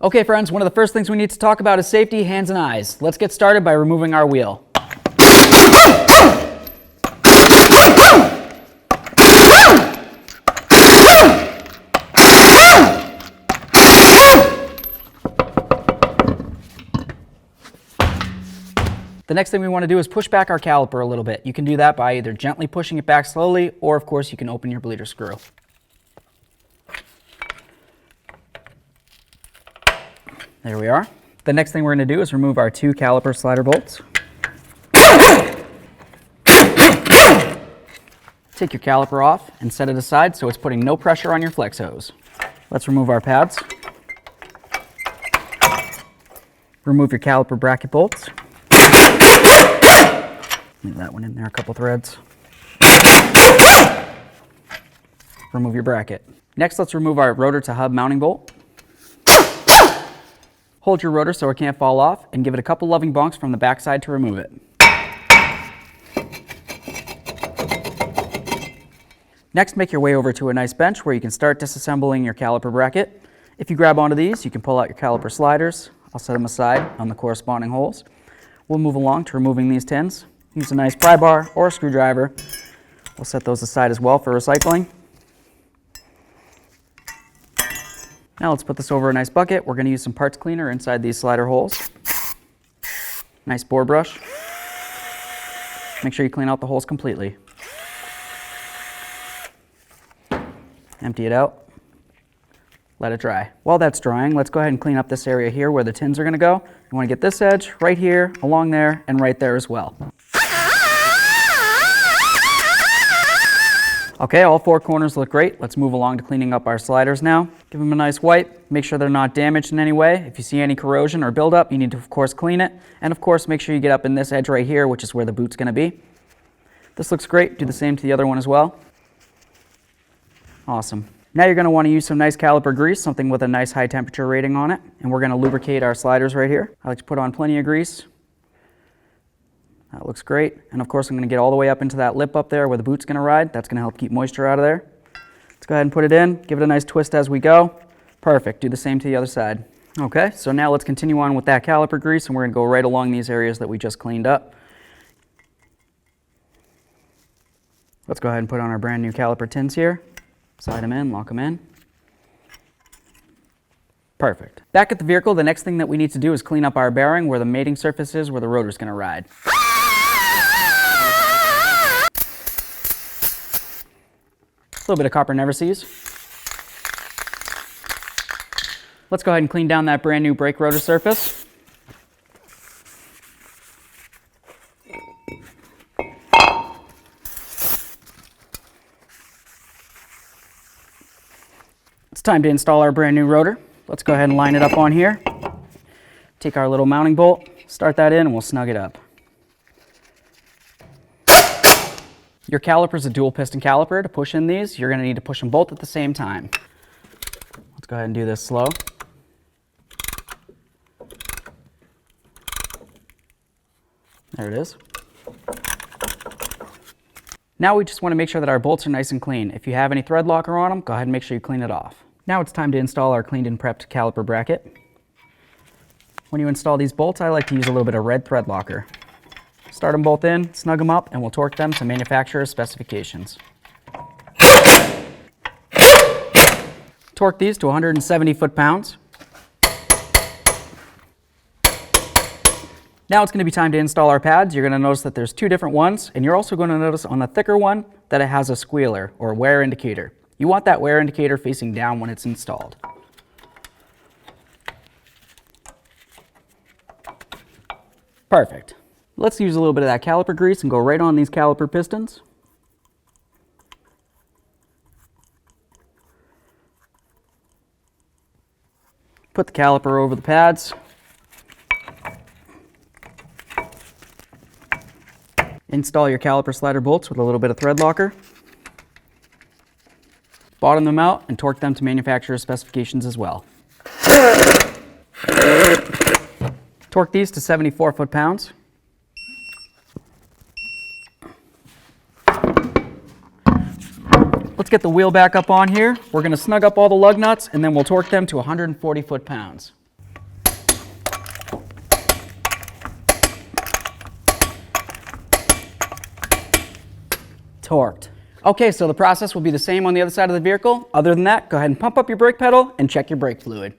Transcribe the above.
Okay friends, one of the first things we need to talk about is safety, hands and eyes. Let's get started by removing our wheel. The next thing we want to do is push back our caliper a little bit. You can do that by either gently pushing it back slowly, or of course you can open your bleeder screw. There we are. The next thing we're going to do is remove our 2 caliper slider bolts. Take your caliper off and set it aside so it's putting no pressure on your flex hose. Let's remove our pads. Remove your caliper bracket bolts. Leave that one in there, a couple threads. Remove your bracket. Next, let's remove our rotor to hub mounting bolt. Hold your rotor so it can't fall off and give it a couple loving bonks from the backside to remove it. Next, make your way over to a nice bench where you can start disassembling your caliper bracket. If you grab onto these, you can pull out your caliper sliders. I'll set them aside on the corresponding holes. We'll move along to removing these tins. Use a nice pry bar or a screwdriver. We'll set those aside as well for recycling. Now let's put this over a nice bucket. We're going to use some parts cleaner inside these slider holes. Nice bore brush. Make sure you clean out the holes completely. Empty it out. Let it dry. While that's drying, let's go ahead and clean up this area here where the tins are going to go. You want to get this edge right here, along there, and right there as well. Okay, all 4 corners look great. Let's move along to cleaning up our sliders now. Give them a nice wipe. Make sure they're not damaged in any way. If you see any corrosion or buildup, you need to, of course, clean it. And, of course, make sure you get up in this edge right here, which is where the boot's going to be. This looks great. Do the same to the other one as well. Awesome. Now you're going to want to use some nice caliper grease, something with a nice high temperature rating on it. And we're going to lubricate our sliders right here. I like to put on plenty of grease. That looks great. And of course I'm going to get all the way up into that lip up there where the boot's going to ride. That's going to help keep moisture out of there. Let's go ahead and put it in. Give it a nice twist as we go. Perfect. Do the same to the other side. Okay, so now let's continue on with that caliper grease and we're going to go right along these areas that we just cleaned up. Let's go ahead and put on our brand new caliper tins here. Slide them in, lock them in. Perfect. Back at the vehicle, the next thing that we need to do is clean up our bearing where the mating surface is, where the rotor's going to ride. A little bit of copper never sees. Let's go ahead and clean down that brand new brake rotor surface. It's time to install our brand new rotor. Let's go ahead and line it up on here. Take our little mounting bolt, start that in, and we'll snug it up. Your caliper is a dual piston caliper. To push in these, you're going to need to push them both at the same time. Let's go ahead and do this slow. There it is. Now we just want to make sure that our bolts are nice and clean. If you have any thread locker on them, go ahead and make sure you clean it off. Now it's time to install our cleaned and prepped caliper bracket. When you install these bolts, I like to use a little bit of red thread locker. Start them both in, snug them up, and we'll torque them to manufacturer's specifications. Torque these to 170 foot-pounds. Now it's going to be time to install our pads. You're going to notice that there's 2 different ones, and you're also going to notice on the thicker one that it has a squealer or wear indicator. You want that wear indicator facing down when it's installed. Perfect. Let's use a little bit of that caliper grease and go right on these caliper pistons. Put the caliper over the pads. Install your caliper slider bolts with a little bit of thread locker. Bottom them out and torque them to manufacturer's specifications as well. Torque these to 74 foot-pounds. Let's get the wheel back up on here. We're going to snug up all the lug nuts and then we'll torque them to 140 foot-pounds. torqued. Okay, so the process will be the same on the other side of the vehicle. Other than that, go ahead and pump up your brake pedal and check your brake fluid.